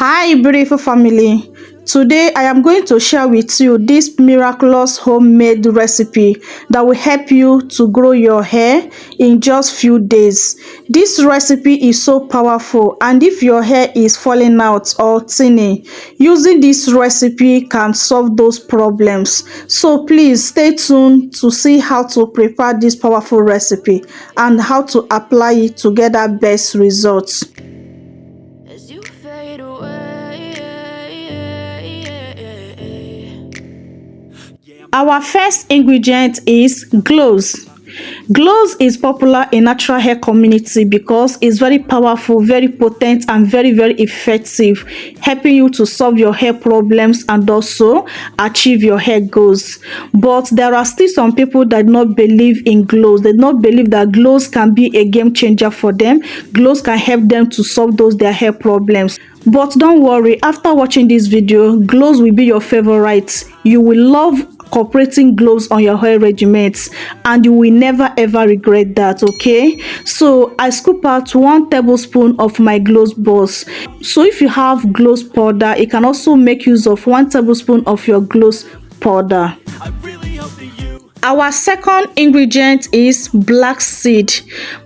Hi, beautiful family. Today, I am going to share with you this miraculous homemade recipe that will help you to grow your hair in just few days. This recipe is so powerful, and if your hair is falling out or thinning, using this recipe can solve those problems. So please stay tuned to see how to prepare this powerful recipe and how to apply it to get that best results. As you fade away. Our first ingredient is gloves. Gloves is popular in natural hair community because it's very powerful, very potent, and very effective, helping you to solve your hair problems and also achieve your hair goals. But there are still some people that do not believe in gloves. They do not believe that gloves can be a game changer for them. Gloves can help them to solve those their hair problems. But don't worry, after watching this video, gloves will be your favorite. You will love incorporating gloves on your hair regimens and you will never ever regret that. Okay, so I scoop out 1 tablespoon of my gloves balls. So if you have gloves powder, you can also make use of 1 tablespoon of your gloves powder. Our second ingredient is black seed.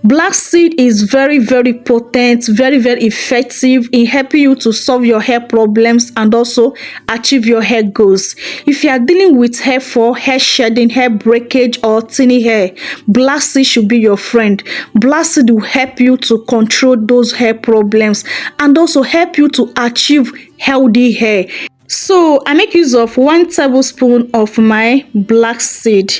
Black seed is very potent, very effective in helping you to solve your hair problems and also achieve your hair goals. If you are dealing with hair fall, hair shedding, hair breakage, or thinning hair, black seed should be your friend. Black seed will help you to control those hair problems and also help you to achieve healthy hair. So I make use of 1 tablespoon of my black seed.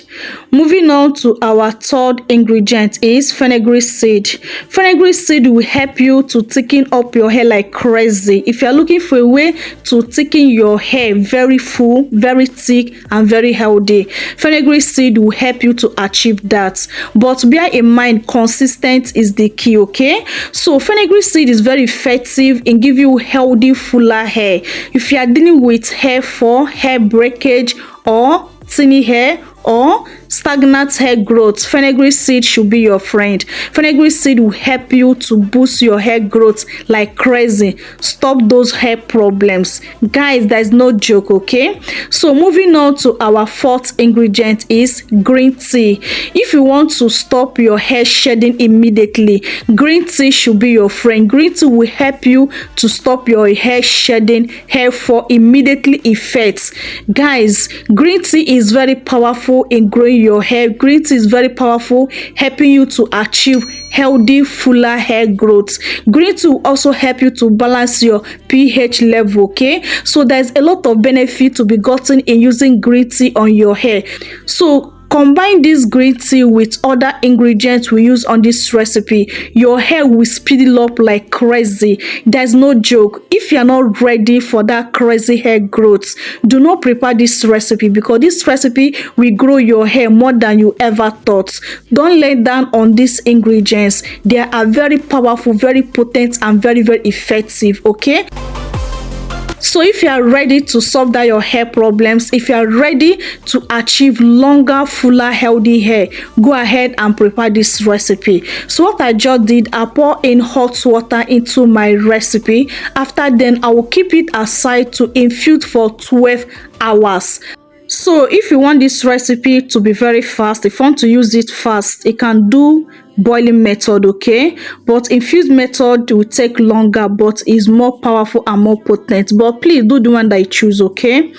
Moving on to our third ingredient is fenugreek seed. Fenugreek seed will help you to thicken up your hair like crazy. If you are looking for a way to thicken your hair very full, very thick, and very healthy, fenugreek seed will help you to achieve that. But bear in mind, consistent is the key. Okay, so fenugreek seed is very effective in giving you healthy, fuller hair. If you are dealing with hair fall, hair breakage, or thinning hair, or stagnant hair growth, fenugreek seed should be your friend. Fenugreek seed will help you to boost your hair growth like crazy, stop those hair problems. Guys, that is no joke. Okay, so moving on to our fourth ingredient is green tea. If you want to stop your hair shedding immediately, green tea should be your friend. Green tea will help you to stop your hair shedding, hair fall immediately effects. Guys, green tea is very powerful in growing your hair. Green tea is very powerful, helping you to achieve healthy, fuller hair growth. Green tea will also help you to balance your pH level. Okay, so there's a lot of benefit to be gotten in using green tea on your hair. So combine this green tea with other ingredients we use on this recipe, your hair will speed up like crazy. There's no joke. If you're not ready for that crazy hair growth, do not prepare this recipe, because this recipe will grow your hair more than you ever thought. Don't let down on these ingredients. They are very powerful, very potent, and very effective. Okay, so if you are ready to solve that your hair problems, if you are ready to achieve longer, fuller, healthy hair, go ahead and prepare this recipe. So what I just did, I pour in hot water into my recipe. After then, I will keep it aside to infuse for 12 hours. So if you want this recipe to be very fast, if you want to use it fast, you can do boiling method. Okay, but infused method will take longer but is more powerful and more potent. But please do the one that you choose. Okay,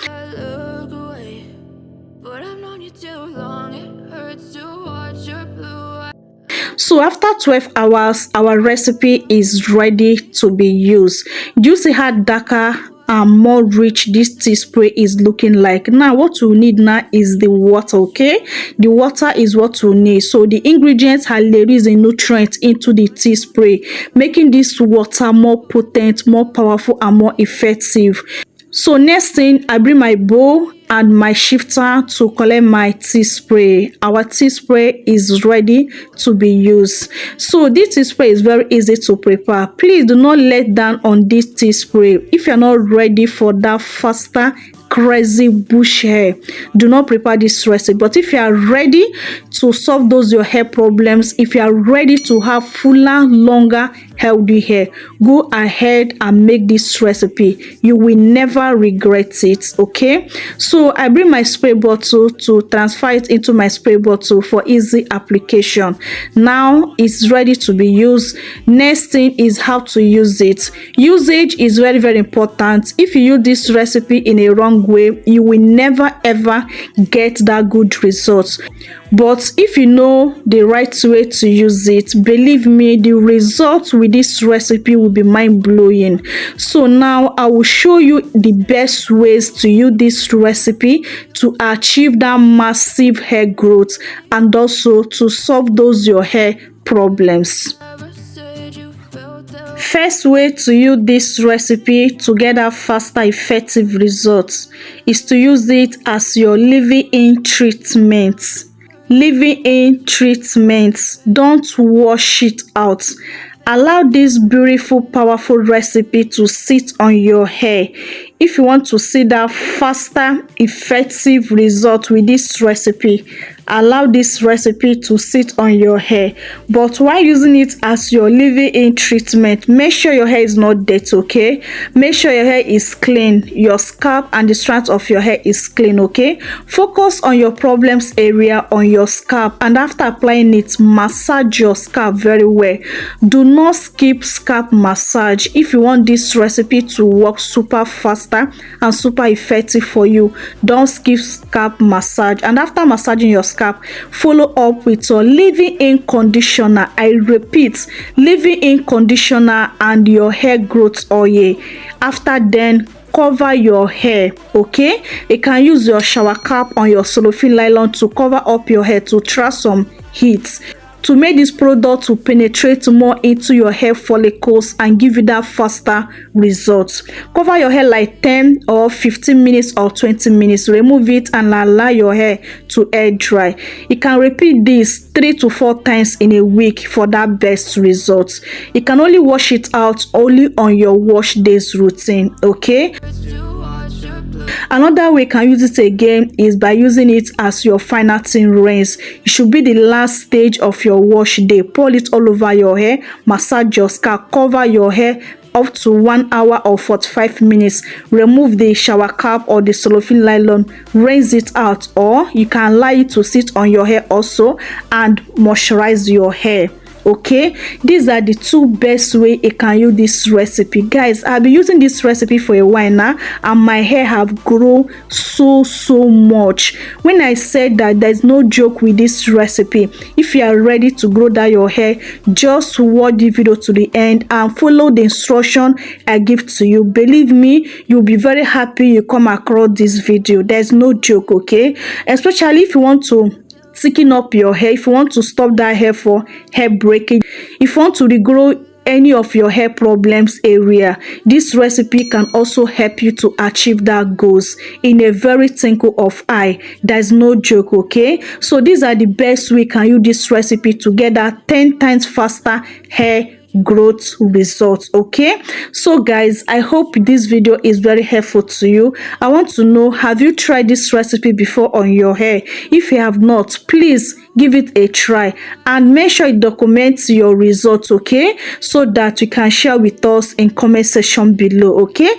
so after 12 hours, our recipe is ready to be used. Do you see how darker and more rich this tea spray is looking like? Now what we need now is the water. Okay, the water is what we need. So the ingredients are releasing nutrients into the tea spray, making this water more potent, more powerful, and more effective. So next thing, I bring my bowl and my shifter to collect my tea spray. Our tea spray is ready to be used. So this tea spray is very easy to prepare. Please do not let down on this tea spray. If you're not ready for that faster crazy bush hair, do not prepare this recipe. But if you are ready to solve those your hair problems, if you are ready to have fuller, longer, healthy hair. Go ahead and make this recipe. You will never regret it. Okay, so I bring my spray bottle to transfer it into my spray bottle for easy application. Now it's ready to be used. Next thing is how to use it. Usage is very, very important. If you use this recipe in a wrong way, you will never ever get that good results. But if you know the right way to use it, believe me, the results with this recipe will be mind-blowing. So now I will show you the best ways to use this recipe to achieve that massive hair growth and also to solve those your hair problems. First way to use this recipe to get a faster effective results is to use it as your leave-in treatment. Leave-in treatment. Don't wash it out. Allow this beautiful, powerful recipe to sit on your hair. If you want to see that faster, effective result with this recipe, allow this recipe to sit on your hair. But while using it as your leave-in treatment, make sure your hair is not dirty, okay? Make sure your hair is clean, your scalp and the strands of your hair is clean, okay? Focus on your problems area on your scalp, and after applying it, massage your scalp very well. Do not skip scalp massage if you want this recipe to work super faster and super effective for you. Don't skip scalp massage, and after massaging your scalp, follow up with your leave-in conditioner. I repeat, leave-in conditioner and your hair growth oil. After then, cover your hair. Okay, you can use your shower cap on your cellophane nylon to cover up your hair to trap some heat, to make this product to penetrate more into your hair follicles and give you that faster results. Cover your hair like 10 or 15 minutes or 20 minutes. Remove it and allow your hair to air dry. You can repeat this 3 to 4 times in a week for that best results. You can only wash it out only on your wash days routine. Okay. Another way you can use it again is by using it as your final thin rinse. It should be the last stage of your wash day. Pour it all over your hair, massage your scalp, cover your hair up to 1 hour or 45 minutes. Remove the shower cap or the cellophane nylon, rinse it out, or you can allow it to sit on your hair also and moisturize your hair. Okay, these are the two best way you can use this recipe. Guys, I've been using this recipe for a while now and my hair have grown so much. When I said that there's no joke with this recipe, if you are ready to grow that your hair, just watch the video to the end and follow the instruction I give to you. Believe me, you'll be very happy you come across this video. There's no joke. Okay, especially if you want to thicken up your hair, if you want to stop that hair for hair breakage, if you want to regrow any of your hair problems area, this recipe can also help you to achieve that goals in a very twinkle of eye. There's no joke. Okay, so these are the best way you can use this recipe to get that 10 times faster hair growth results. Okay, so guys, I hope this video is very helpful to you. I want to know, have you tried this recipe before on your hair? If you have not, please give it a try and make sure you document your results, okay, so that you can share with us in comment section below. Okay,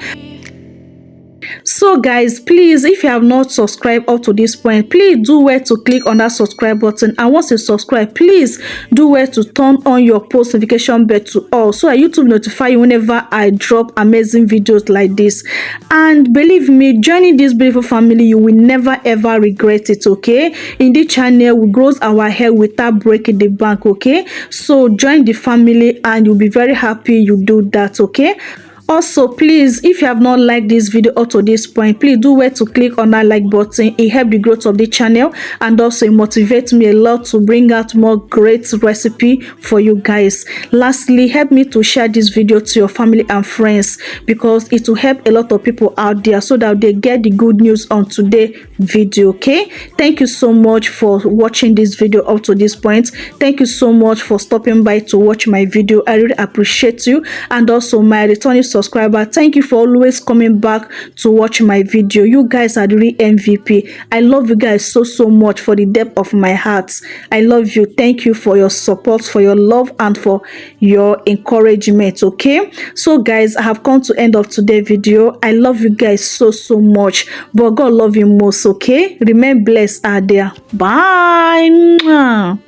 so guys, please, if you have not subscribed up to this point, please do well to click on that subscribe button, and once you subscribe, please do well to turn on your post notification bell to all, so that YouTube notify you whenever I drop amazing videos like this. And believe me, joining this beautiful family, you will never ever regret it. Okay, in this channel we grow our hair without breaking the bank. Okay, so join the family and you'll be very happy you do that. Okay, also, please, if you have not liked this video up to this point, please do well to click on that like button. It helps the growth of the channel and also it motivates me a lot to bring out more great recipe for you guys. Lastly, help me to share this video to your family and friends, because it will help a lot of people out there so that they get the good news on today's video. Okay, thank you so much for watching this video up to this point. Thank you so much for stopping by to watch my video. I really appreciate you, and also my returning subscriber. Thank you for always coming back to watch my video. You guys are the real MVP. I love you guys so much for the depth of my heart. I love you. Thank you for your support, for your love, and for your encouragement. Okay, so guys, I have come to end of today's video. I love you guys so much, but God love you most. Okay, remain blessed out there. Bye. Mwah.